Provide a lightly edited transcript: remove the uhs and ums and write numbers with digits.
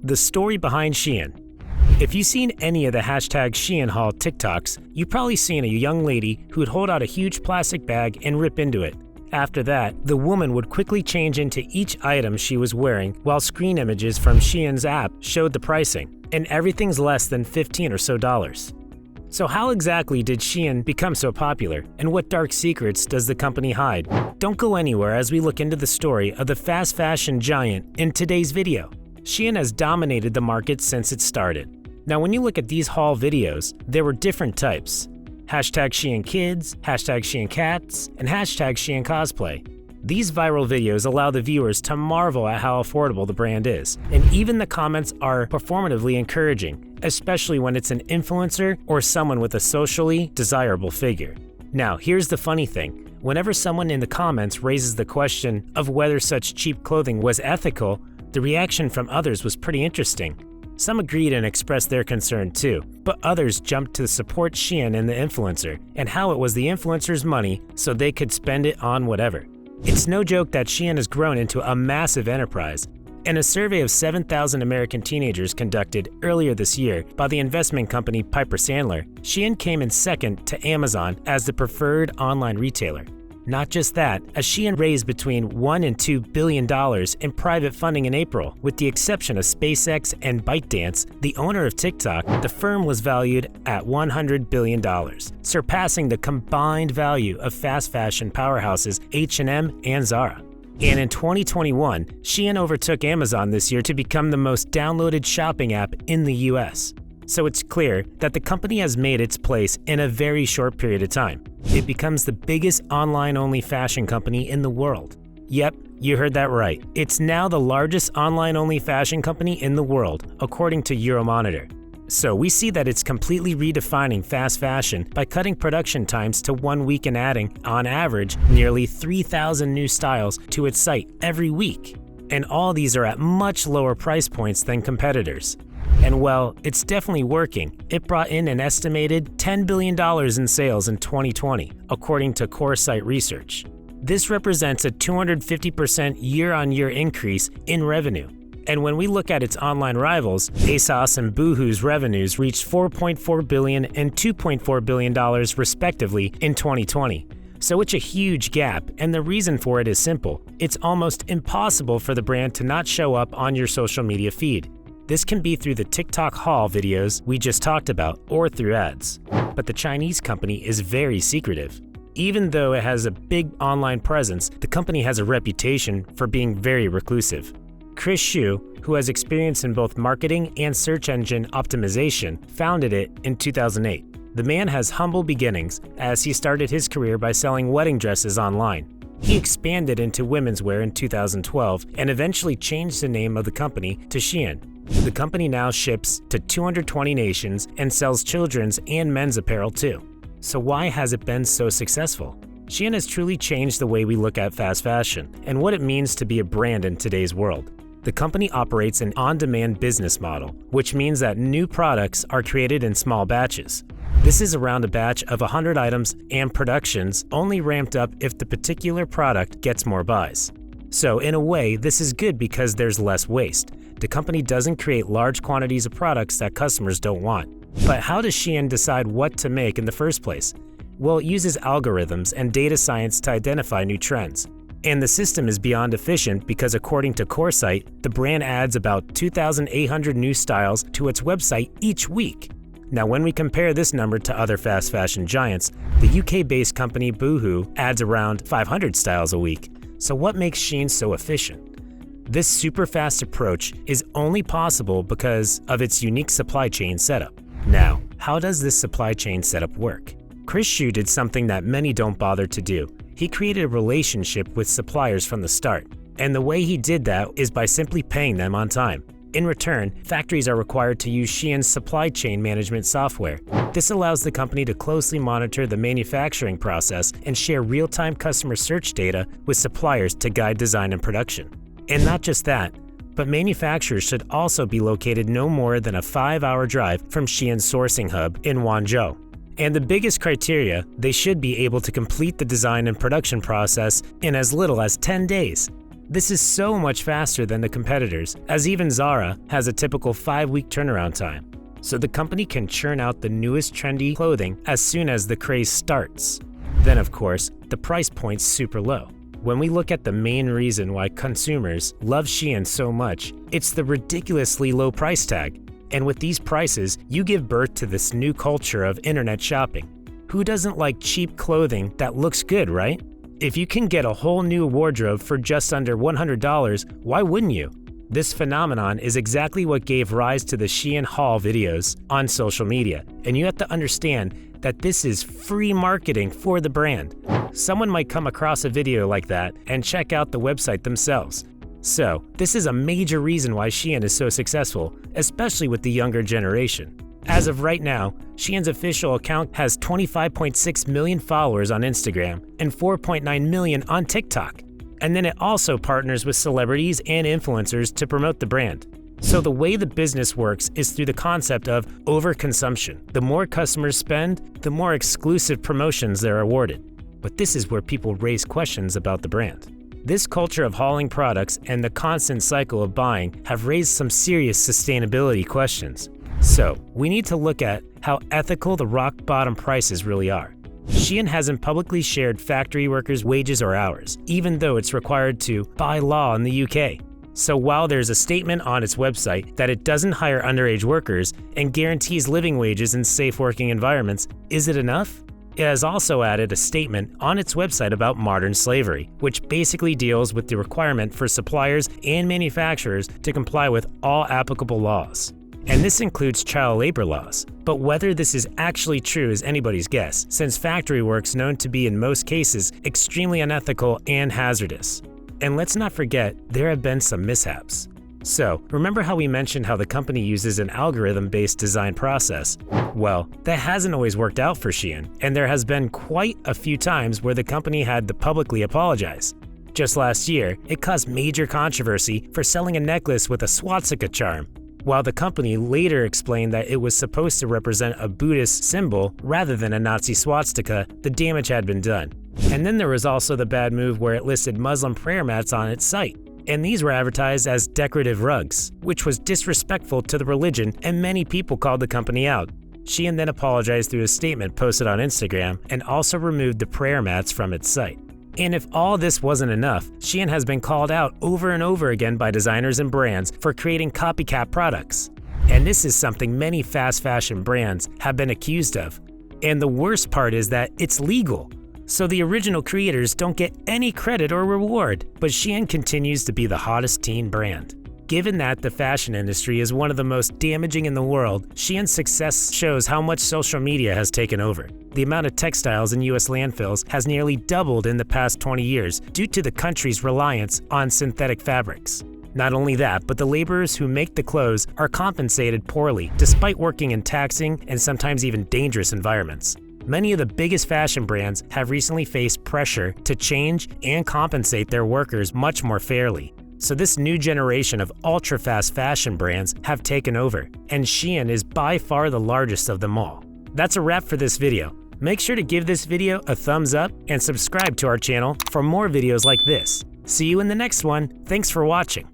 The story behind SHEIN. If you've seen any of the #SHEIN haul TikToks, you've probably seen a young lady who would hold out a huge plastic bag and rip into it. After that, the woman would quickly change into each item she was wearing while screen images from SHEIN's app showed the pricing, and everything's less than $15 or so. So how exactly did SHEIN become so popular, and what dark secrets does the company hide? Don't go anywhere as we look into the story of the fast fashion giant in today's video. SHEIN has dominated the market since it started. Now when you look at these haul videos, there were different types. #SHEIN Kids, #SHEIN Cats, and #SHEIN Cosplay. These viral videos allow the viewers to marvel at how affordable the brand is, and even the comments are performatively encouraging, especially when it's an influencer or someone with a socially desirable figure. Now, here's the funny thing. Whenever someone in the comments raises the question of whether such cheap clothing was ethical, the reaction from others was pretty interesting. Some agreed and expressed their concern too, but others jumped to support SHEIN and the influencer, and how it was the influencer's money so they could spend it on whatever. It's no joke that SHEIN has grown into a massive enterprise. In a survey of 7,000 American teenagers conducted earlier this year by the investment company Piper Sandler, SHEIN came in second to Amazon as the preferred online retailer. Not just that, as SHEIN raised between $1 and $2 billion in private funding in April. With the exception of SpaceX and ByteDance, the owner of TikTok, the firm was valued at $100 billion, surpassing the combined value of fast fashion powerhouses H&M and Zara. And in 2021, SHEIN overtook Amazon this year to become the most downloaded shopping app in the US. So it's clear that the company has made its place in a very short period of time. It becomes the biggest online-only fashion company in the world. Yep, you heard that right. It's now the largest online-only fashion company in the world, according to Euromonitor. So we see that it's completely redefining fast fashion by cutting production times to 1 week and adding, on average, nearly 3,000 new styles to its site every week. And all these are at much lower price points than competitors. And well, it's definitely working. It brought in an estimated $10 billion in sales in 2020, according to Coresight Research. This represents a 250% year-on-year increase in revenue. And when we look at its online rivals, ASOS and Boohoo's revenues reached $4.4 billion and $2.4 billion respectively in 2020. So it's a huge gap, and the reason for it is simple. It's almost impossible for the brand to not show up on your social media feed. This can be through the TikTok haul videos we just talked about or through ads. But the Chinese company is very secretive. Even though it has a big online presence, the company has a reputation for being very reclusive. Chris Xu, who has experience in both marketing and search engine optimization, founded it in 2008. The man has humble beginnings as he started his career by selling wedding dresses online. He expanded into women's wear in 2012 and eventually changed the name of the company to SHEIN. The company now ships to 220 nations and sells children's and men's apparel too. So why has it been so successful? SHEIN has truly changed the way we look at fast fashion and what it means to be a brand in today's world. The company operates an on-demand business model, which means that new products are created in small batches. This is around a batch of 100 items, and productions only ramped up if the particular product gets more buys. So in a way, this is good because there's less waste. The company doesn't create large quantities of products that customers don't want. But how does SHEIN decide what to make in the first place? Well, it uses algorithms and data science to identify new trends. And the system is beyond efficient because according to Coresight, the brand adds about 2,800 new styles to its website each week. Now when we compare this number to other fast fashion giants, the UK-based company Boohoo adds around 500 styles a week. So what makes SHEIN so efficient? This super fast approach is only possible because of its unique supply chain setup. Now, how does this supply chain setup work? Chris Xu did something that many don't bother to do. He created a relationship with suppliers from the start. And the way he did that is by simply paying them on time. In return, factories are required to use SHEIN's supply chain management software. This allows the company to closely monitor the manufacturing process and share real-time customer search data with suppliers to guide design and production. And not just that, but manufacturers should also be located no more than a 5-hour drive from SHEIN's sourcing hub in Guangzhou. And the biggest criteria, they should be able to complete the design and production process in as little as 10 days. This is so much faster than the competitors, as even Zara has a typical 5-week turnaround time. So the company can churn out the newest trendy clothing as soon as the craze starts. Then of course, the price point's super low. When we look at the main reason why consumers love SHEIN so much, it's the ridiculously low price tag. And with these prices, you give birth to this new culture of internet shopping. Who doesn't like cheap clothing that looks good, right? If you can get a whole new wardrobe for just under $100, why wouldn't you? This phenomenon is exactly what gave rise to the SHEIN haul videos on social media, and you have to understand that this is free marketing for the brand. Someone might come across a video like that and check out the website themselves. So, this is a major reason why SHEIN is so successful, especially with the younger generation. As of right now, SHEIN's official account has 25.6 million followers on Instagram and 4.9 million on TikTok. And then it also partners with celebrities and influencers to promote the brand. So the way the business works is through the concept of overconsumption. The more customers spend, the more exclusive promotions they're awarded. But this is where people raise questions about the brand. This culture of hauling products and the constant cycle of buying have raised some serious sustainability questions. So, we need to look at how ethical the rock-bottom prices really are. SHEIN hasn't publicly shared factory workers' wages or hours, even though it's required to by law in the UK. So while there's a statement on its website that it doesn't hire underage workers and guarantees living wages in safe working environments, is it enough? It has also added a statement on its website about modern slavery, which basically deals with the requirement for suppliers and manufacturers to comply with all applicable laws. And this includes child labor laws. But whether this is actually true is anybody's guess, since factory work's known to be in most cases extremely unethical and hazardous. And let's not forget, there have been some mishaps. So, remember how we mentioned how the company uses an algorithm-based design process? Well, that hasn't always worked out for SHEIN, and there has been quite a few times where the company had to publicly apologize. Just last year, it caused major controversy for selling a necklace with a swastika charm. While the company later explained that it was supposed to represent a Buddhist symbol rather than a Nazi swastika, the damage had been done. And then there was also the bad move where it listed Muslim prayer mats on its site. And these were advertised as decorative rugs, which was disrespectful to the religion, and many people called the company out. SHEIN then apologized through a statement posted on Instagram and also removed the prayer mats from its site. And if all this wasn't enough, SHEIN has been called out over and over again by designers and brands for creating copycat products. And this is something many fast fashion brands have been accused of. And the worst part is that it's legal. So the original creators don't get any credit or reward, but SHEIN continues to be the hottest teen brand. Given that the fashion industry is one of the most damaging in the world, SHEIN's success shows how much social media has taken over. The amount of textiles in US landfills has nearly doubled in the past 20 years due to the country's reliance on synthetic fabrics. Not only that, but the laborers who make the clothes are compensated poorly despite working in taxing and sometimes even dangerous environments. Many of the biggest fashion brands have recently faced pressure to change and compensate their workers much more fairly. So this new generation of ultra-fast fashion brands have taken over, and SHEIN is by far the largest of them all. That's a wrap for this video. Make sure to give this video a thumbs up and subscribe to our channel for more videos like this. See you in the next one. Thanks for watching.